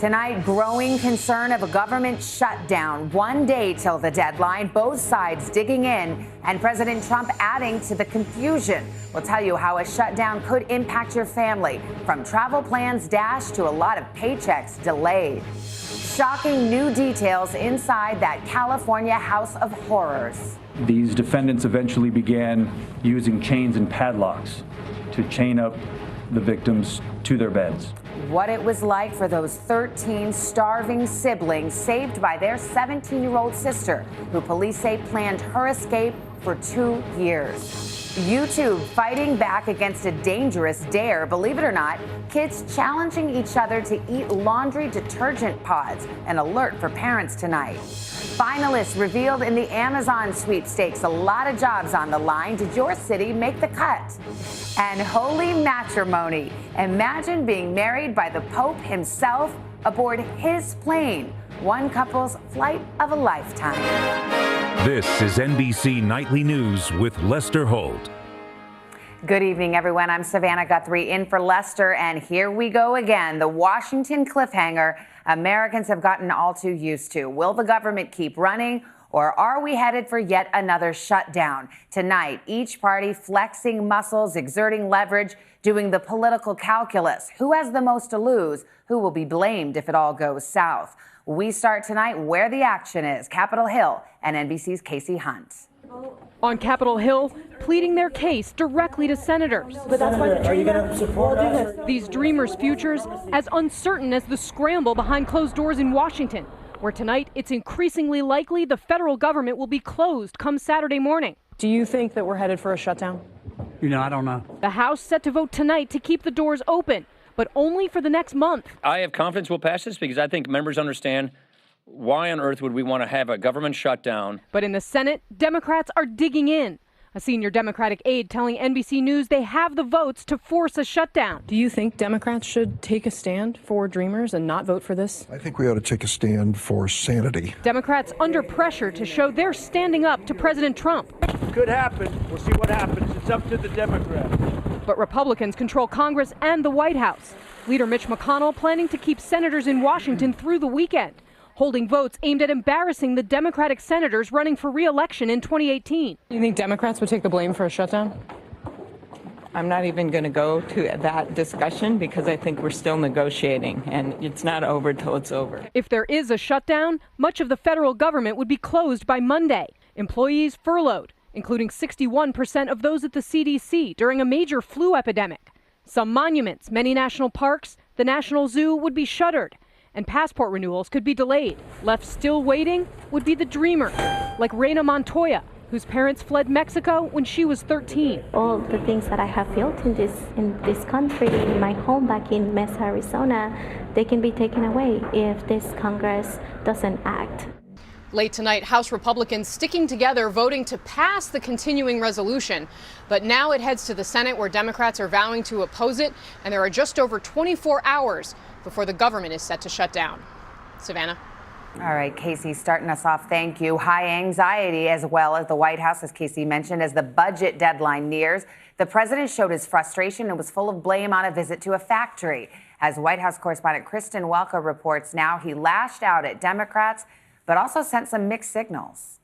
Tonight, growing concern of a government shutdown. 1 day till the deadline, both sides digging in, and President Trump adding to the confusion. We'll tell you how a shutdown could impact your family, from travel plans dashed to a lot of paychecks delayed. Shocking new details inside that California house of horrors. These defendants eventually began using chains and padlocks to chain up the victims to their beds. What it was like for those 13 starving siblings saved by their 17-year-old sister, who police say planned her escape for 2 years. YouTube fighting back against a dangerous dare. Believe it or not, kids challenging each other to eat laundry detergent pods. An alert for parents tonight. Finalists revealed in the Amazon sweepstakes. A lot of jobs on the line. Did your city make the cut? And holy matrimony. Imagine being married by the Pope himself aboard his plane. One couple's flight of a lifetime. This is NBC Nightly News with Lester Holt. Good evening, everyone. I'm Savannah Guthrie in for Lester, and here we go again. The Washington cliffhanger Americans have gotten all too used to. Will the government keep running, or are we headed for yet another shutdown? Tonight, each party flexing muscles, exerting leverage, doing the political calculus. Who has the most to lose? Who will be blamed if it all goes south? We start tonight where the action is, Capitol Hill, and NBC's Casey Hunt. On Capitol Hill, pleading their case directly to senators. But that's why are you going to support us? These dreamers' futures as uncertain as the scramble behind closed doors in Washington, where tonight it's increasingly likely the federal government will be closed come Saturday morning. Do you think that we're headed for a shutdown? I don't know. The House set to vote tonight to keep the doors open, but only for the next month. I have confidence we'll pass this because I think members understand why on earth would we want to have a government shutdown. But in the Senate, Democrats are digging in. A senior Democratic aide telling NBC News they have the votes to force a shutdown. Do you think Democrats should take a stand for dreamers and not vote for this? I think we ought to take a stand for sanity. Democrats under pressure to show they're standing up to President Trump. Could happen. We'll see what happens. It's up to the Democrats. But Republicans control Congress and the White House. Leader Mitch McConnell planning to keep senators in Washington through the weekend, holding votes aimed at embarrassing the Democratic senators running for re-election in 2018. You think Democrats would take the blame for a shutdown? I'm not even going to go to that discussion because I think we're still negotiating and it's not over till it's over. If there is a shutdown, much of the federal government would be closed by Monday. Employees furloughed, including 61% of those at the CDC during a major flu epidemic. Some monuments, many national parks, the National Zoo would be shuttered, and passport renewals could be delayed. Left still waiting would be the dreamers, like Reina Montoya, whose parents fled Mexico when she was 13. All the things that I have built in this country, in my home back in Mesa, Arizona, they can be taken away if this Congress doesn't act. Late tonight, House Republicans sticking together, voting to pass the continuing resolution. But now it heads to the Senate, where Democrats are vowing to oppose it, and there are just over 24 hours before the government is set to shut down. Savannah. All right, Casey, starting us off, thank you. High anxiety as well as the White House, as Casey mentioned, as the budget deadline nears. The president showed his frustration and was full of blame on a visit to a factory. As White House correspondent Kristen Welker reports now, he lashed out at Democrats, but also sent some mixed signals.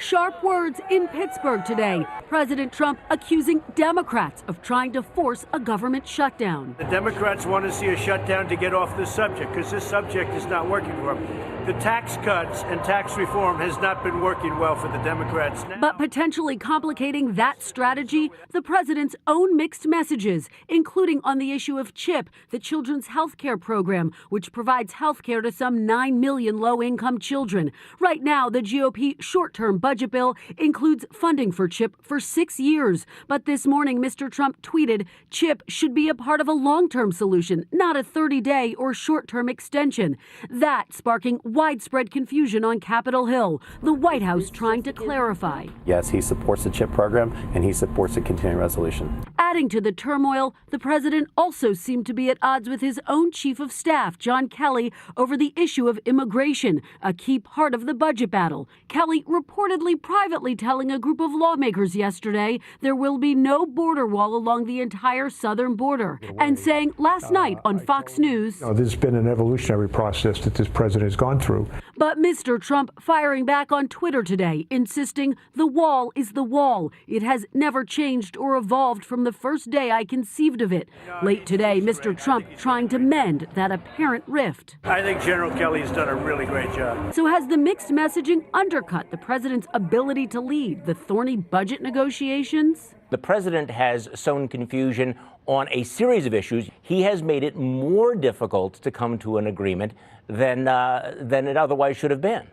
Sharp words in Pittsburgh today. President Trump accusing Democrats of trying to force a government shutdown. The Democrats want to see a shutdown to get off this subject because this subject is not working for them. The tax cuts and tax reform has not been working well for the Democrats now. But potentially complicating that strategy, the president's own mixed messages, including on the issue of CHIP, the Children's Health Care Program, which provides health care to some 9 million low-income children. Right now, the GOP short-term budget bill includes funding for CHIP for 6 years. But this morning, Mr. Trump tweeted CHIP should be a part of a long-term solution, not a 30-day or short-term extension. That sparking widespread confusion on Capitol Hill, the White House trying to clarify. Yes, he supports the CHIP program and he supports the continuing resolution. Adding to the turmoil, the president also seemed to be at odds with his own chief of staff, John Kelly, over the issue of immigration, a key part of the budget battle. Kelly reportedly privately telling a group of lawmakers yesterday there will be no border wall along the entire southern border, and saying last night on Fox News, there's been an evolutionary process that this president has gone through. But Mr. Trump firing back on Twitter today, insisting the wall is the wall. It has never changed or evolved from the first day I conceived of it. Late today, Mr. Trump trying to mend that apparent rift. I think General Kelly has done a really great job. So has the mixed messaging undercut the president's ability to lead the thorny budget negotiations? The president has sown confusion on a series of issues. He has made it more difficult to come to an agreement than it otherwise should have been.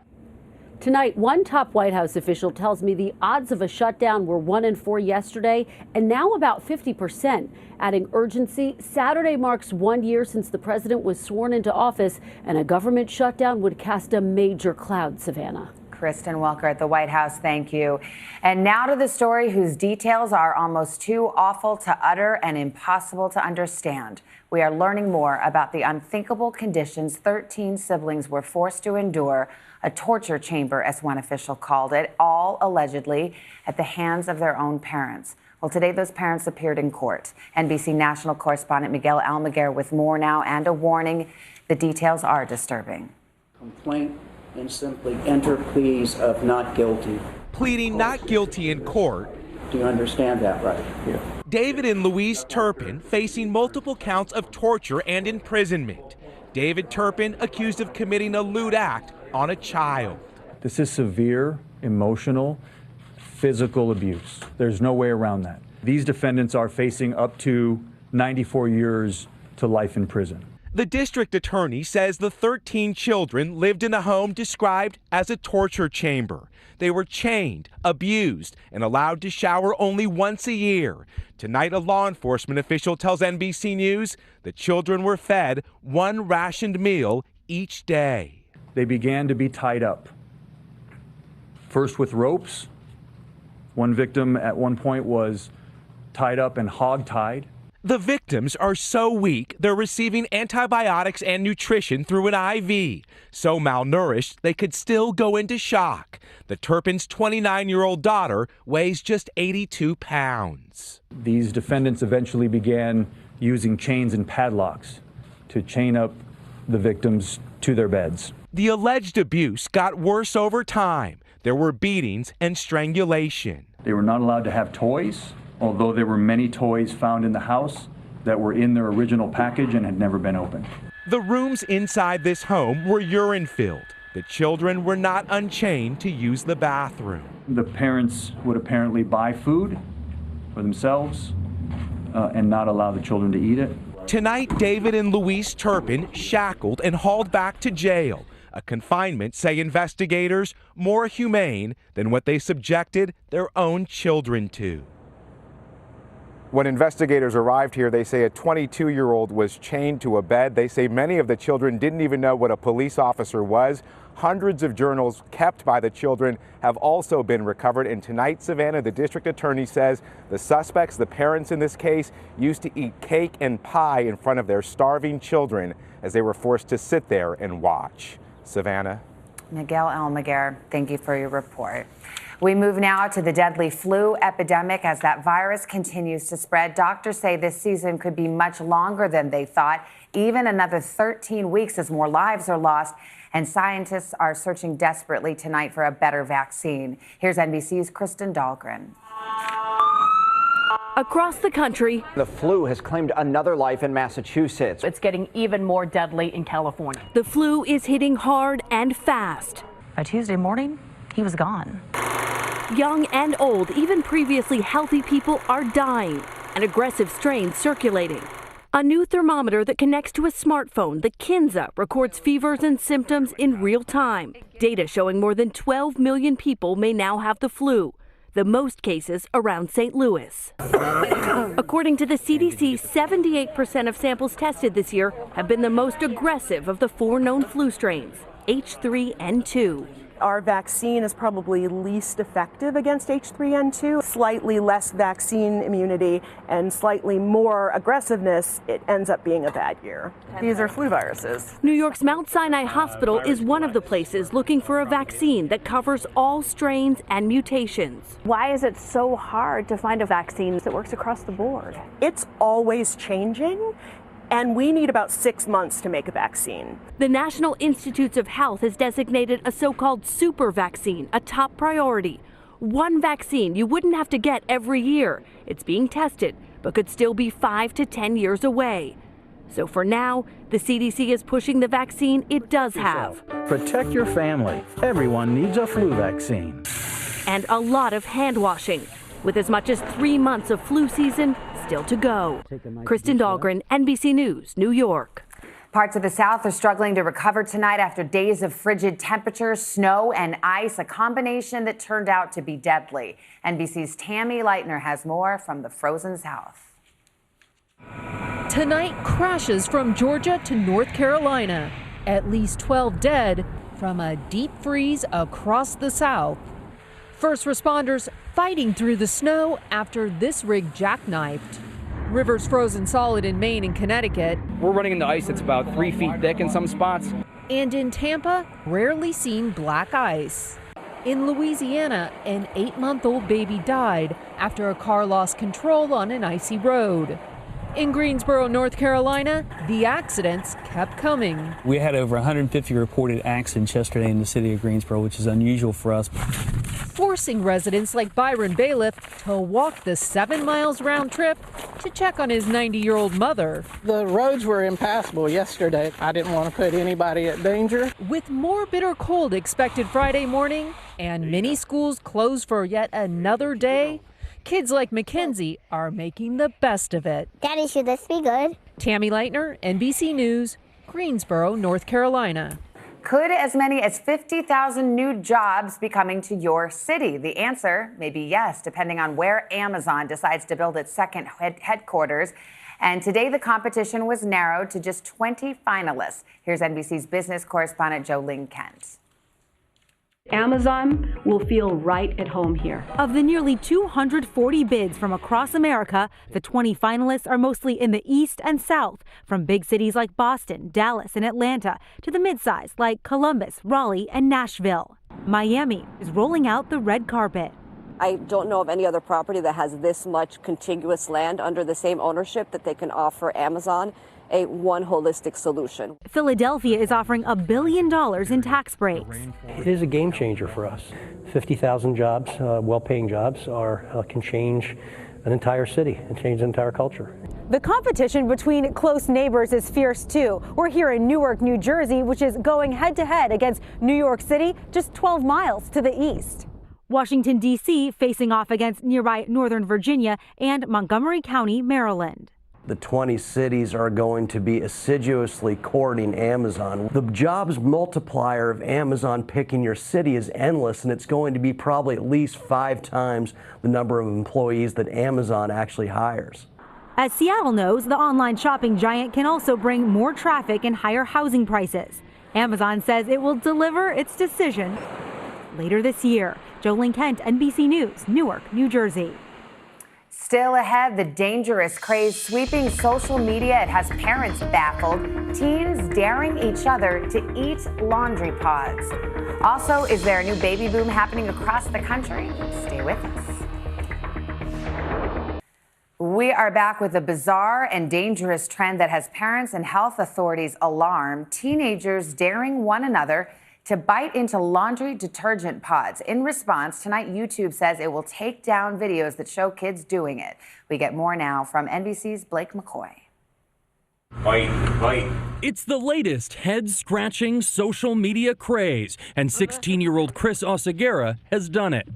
Tonight, one top White House official tells me the odds of a shutdown were 1 in 4 yesterday and now about 50%. Adding urgency, Saturday marks 1 year since the president was sworn into office, and a government shutdown would cast a major cloud, Savannah. Kristen Welker at the White House, thank you. And now to the story whose details are almost too awful to utter and impossible to understand. We are learning more about the unthinkable conditions 13 siblings were forced to endure, a torture chamber, as one official called it, all allegedly at the hands of their own parents. Well, today those parents appeared in court. NBC national correspondent Miguel Almaguer with more now and a warning. The details are disturbing. Complaint and simply enter pleas of not guilty. Pleading not guilty in court. Do you understand that right? Yeah. David and Louise Turpin facing multiple counts of torture and imprisonment. David Turpin accused of committing a lewd act on a child. This is severe, emotional, physical abuse. There's no way around that. These defendants are facing up to 94 years to life in prison. The district attorney says the 13 children lived in a home described as a torture chamber. They were chained, abused, and allowed to shower only once a year. Tonight, a law enforcement official tells NBC News the children were fed one rationed meal each day. They began to be tied up, first with ropes. One victim at one point was tied up and hog-tied. The victims are so weak, they're receiving antibiotics and nutrition through an IV. So malnourished, they could still go into shock. The Turpin's 29-year-old daughter weighs just 82 pounds. These defendants eventually began using chains and padlocks to chain up the victims to their beds. The alleged abuse got worse over time. There were beatings and strangulation. They were not allowed to have toys, although there were many toys found in the house that were in their original package and had never been opened. The rooms inside this home were urine-filled. The children were not unchained to use the bathroom. The parents would apparently buy food for themselves and not allow the children to eat it. Tonight, David and Louise Turpin shackled and hauled back to jail. A confinement, say investigators, more humane than what they subjected their own children to. When investigators arrived here, they say a 22-year-old was chained to a bed. They say many of the children didn't even know what a police officer was. Hundreds of journals kept by the children have also been recovered. And tonight, Savannah, the district attorney says the suspects, the parents in this case, used to eat cake and pie in front of their starving children as they were forced to sit there and watch. Savannah. Miguel Almaguer, thank you for your report. We move now to the deadly flu epidemic as that virus continues to spread. Doctors say this season could be much longer than they thought, even another 13 weeks as more lives are lost. And scientists are searching desperately tonight for a better vaccine. Here's NBC's Kristen Dahlgren. Across the country, the flu has claimed another life in Massachusetts. It's getting even more deadly in California. The flu is hitting hard and fast. By Tuesday morning, he was gone. Young and old, even previously healthy people are dying. An aggressive strain circulating. A new thermometer that connects to a smartphone, the Kinza, records fevers and symptoms in real time. Data showing more than 12 million people may now have the flu, the most cases around St. Louis. According to the CDC, 78% of samples tested this year have been the most aggressive of the 4 known flu strains. H3N2. Our vaccine is probably least effective against H3N2. Slightly less vaccine immunity and slightly more aggressiveness, it ends up being a bad year. These are flu viruses. New York's Mount Sinai Hospital is one of the places looking for a vaccine that covers all strains and mutations. Why is it so hard to find a vaccine that works across the board? It's always changing. And we need about 6 months to make a vaccine. The National Institutes of Health has designated a so-called super vaccine a top priority. One vaccine you wouldn't have to get every year. It's being tested, but could still be 5 to 10 years away. So for now, the CDC is pushing the vaccine it does have. Protect your family. Everyone needs a flu vaccine. And a lot of hand washing, with as much as 3 months of flu season still to go. Kristen Dahlgren, NBC News, New York. Parts of the South are struggling to recover tonight after days of frigid temperatures, snow, and ice, a combination that turned out to be deadly. NBC's Tammy Leitner has more from the frozen South. Tonight, crashes from Georgia to North Carolina. At least 12 dead from a deep freeze across the South. First responders fighting through the snow after this rig jackknifed. Rivers frozen solid in Maine and Connecticut. We're running in the ice that's about 3 feet thick in some spots. And in Tampa, rarely seen black ice. In Louisiana, an 8-month-old baby died after a car lost control on an icy road. In Greensboro, North Carolina, the accidents kept coming. We had over 150 reported accidents yesterday in the city of Greensboro, which is unusual for us. Forcing residents like Byron Bailiff to walk the 7 miles round trip to check on his 90-year-old mother. The roads were impassable yesterday. I didn't want to put anybody at danger. With more bitter cold expected Friday morning and many schools closed for yet another day, kids like Mackenzie are making the best of it. Daddy, should this be good? Tammy Leitner, NBC News, Greensboro, North Carolina. Could as many as 50,000 new jobs be coming to your city? The answer may be yes, depending on where Amazon decides to build its second headquarters. And today the competition was narrowed to just 20 finalists. Here's NBC's business correspondent Jolene Kent. Amazon will feel right at home here. Of the nearly 240 bids from across America, the 20 finalists are mostly in the East and South, from big cities like Boston, Dallas, and Atlanta, to the midsize like Columbus, Raleigh, and Nashville. Miami is rolling out the red carpet. I don't know of any other property that has this much contiguous land under the same ownership that they can offer Amazon a one holistic solution. Philadelphia is offering $1 billion in tax breaks. It is a game changer for us. 50,000 jobs, well-paying jobs, can change an entire city and change an entire culture. The competition between close neighbors is fierce too. We're here in Newark, New Jersey, which is going head-to-head against New York City, just 12 miles to the east. Washington, D.C. facing off against nearby Northern Virginia and Montgomery County, Maryland. The 20 cities are going to be assiduously courting Amazon. The jobs multiplier of Amazon picking your city is endless, and it's going to be probably at least 5 times the number of employees that Amazon actually hires. As Seattle knows, the online shopping giant can also bring more traffic and higher housing prices. Amazon says it will deliver its decision later this year. Jolene Kent, NBC News, Newark, New Jersey. Still ahead, the dangerous craze sweeping social media. It has parents baffled, teens daring each other to eat laundry pods. Also, is there a new baby boom happening across the country? Stay with us. We are back with a bizarre and dangerous trend that has parents and health authorities alarmed. Teenagers daring one another to bite into laundry detergent pods. In response, tonight YouTube says it will take down videos that show kids doing it. We get more now from NBC's Blake McCoy. Bite. It's the latest head-scratching social media craze, and 16-year-old Chris Oseguera has done it.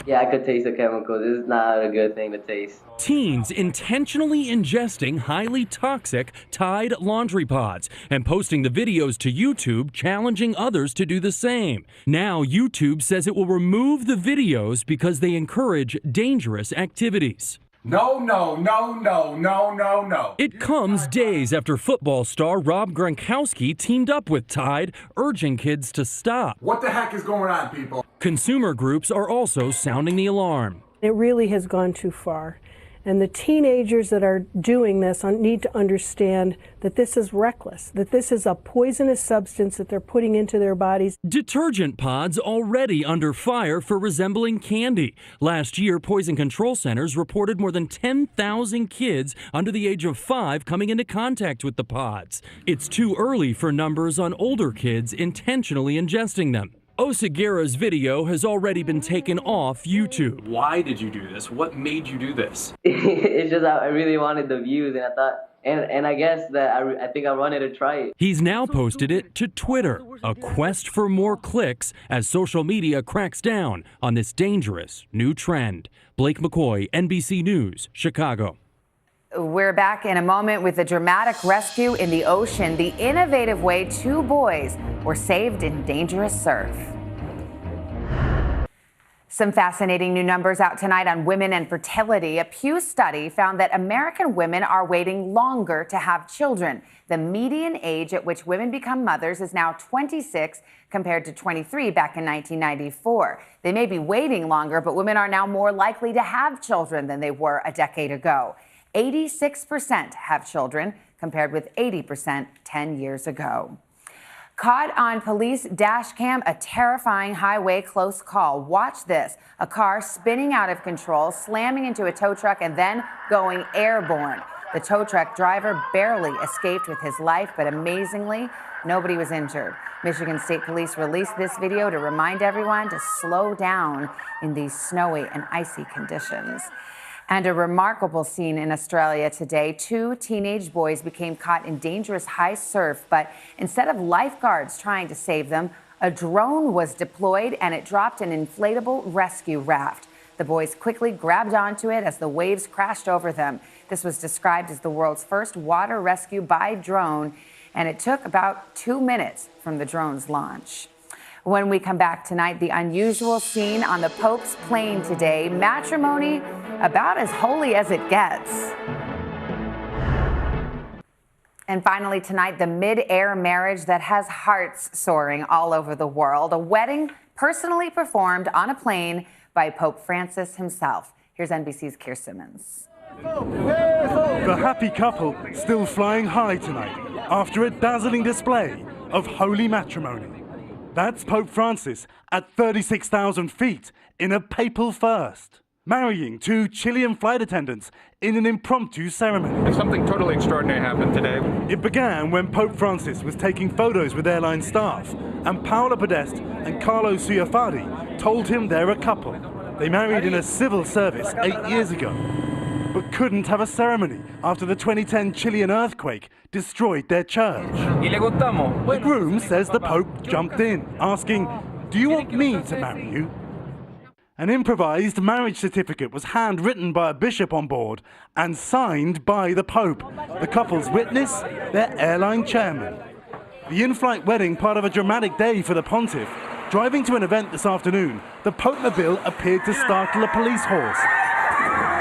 Yeah, I could taste the chemical. This is not a good thing to taste. Teens intentionally ingesting highly toxic Tide laundry pods and posting the videos to YouTube, challenging others to do the same. Now YouTube says it will remove the videos because they encourage dangerous activities. No, no, no, no, no, no, no. It comes days after football star Rob Gronkowski teamed up with Tide, urging kids to stop. What the heck is going on, people? Consumer groups are also sounding the alarm. It really has gone too far. And the teenagers that are doing this need to understand that this is reckless, that this is a poisonous substance that they're putting into their bodies. Detergent pods already under fire for resembling candy. Last year, poison control centers reported more than 10,000 kids under the age of 5 coming into contact with the pods. It's too early for numbers on older kids intentionally ingesting them. Oseguera's video has already been taken off YouTube. Why did you do this? What made you do this? It's just I really wanted the views, and I thought, and I guess that I think I wanted to try it. He's now posted it to Twitter, a quest for more clicks as social media cracks down on this dangerous new trend. Blake McCoy, NBC News, Chicago. We're back in a moment with a dramatic rescue in the ocean, the innovative way 2 boys were saved in dangerous surf. Some fascinating new numbers out tonight on women and fertility. A Pew study found that American women are waiting longer to have children. The median age at which women become mothers is now 26 compared to 23 back in 1994. They may be waiting longer, but women are now more likely to have children than they were a decade ago. 86% have children, compared with 80% 10 years ago. Caught on police dash cam, a terrifying highway close call. Watch this. A car spinning out of control, slamming into a tow truck, and then going airborne. The tow truck driver barely escaped with his life, but amazingly, nobody was injured. Michigan State Police released this video to remind everyone to slow down in these snowy and icy conditions. And a remarkable scene in Australia today. 2 teenage boys became caught in dangerous high surf, but instead of lifeguards trying to save them, a drone was deployed and it dropped an inflatable rescue raft. The boys quickly grabbed onto it as the waves crashed over them. This was described as the world's first water rescue by drone, and it took about 2 minutes from the drone's launch. When we come back tonight, the unusual scene on the Pope's plane today. Matrimony about as holy as it gets. And finally tonight, the mid-air marriage that has hearts soaring all over the world. A wedding personally performed on a plane by Pope Francis himself. Here's NBC's Keir Simmons. The happy couple still flying high tonight after a dazzling display of holy matrimony. That's Pope Francis at 36,000 feet in a papal first, marrying 2 Chilean flight attendants in an impromptu ceremony. Something totally extraordinary happened today. It began when Pope Francis was taking photos with airline staff, and Paola Podest and Carlo Ciaffardi told him they're a couple. They married in a civil service 8 years ago, but couldn't have a ceremony after the 2010 Chilean earthquake destroyed their church. The groom says the Pope jumped in, asking, "Do you want me to marry you?" An improvised marriage certificate was handwritten by a bishop on board and signed by the Pope. The couple's witness, their airline chairman. The in-flight wedding part of a dramatic day for the pontiff. Driving to an event this afternoon, the Pope-mobile appeared to startle a police horse,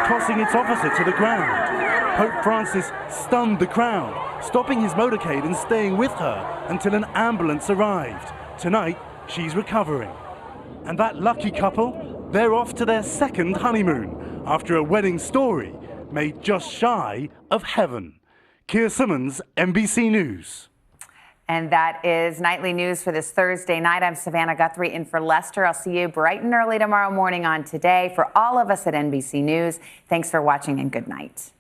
tossing its officer to the ground. Pope Francis stunned the crowd, stopping his motorcade and staying with her until an ambulance arrived. Tonight, she's recovering. And that lucky couple, they're off to their second honeymoon after a wedding story made just shy of heaven. Keir Simmons, NBC News. And that is nightly news for this Thursday night. I'm Savannah Guthrie in for Lester. I'll see you bright and early tomorrow morning on Today. For all of us at NBC News, thanks for watching and good night.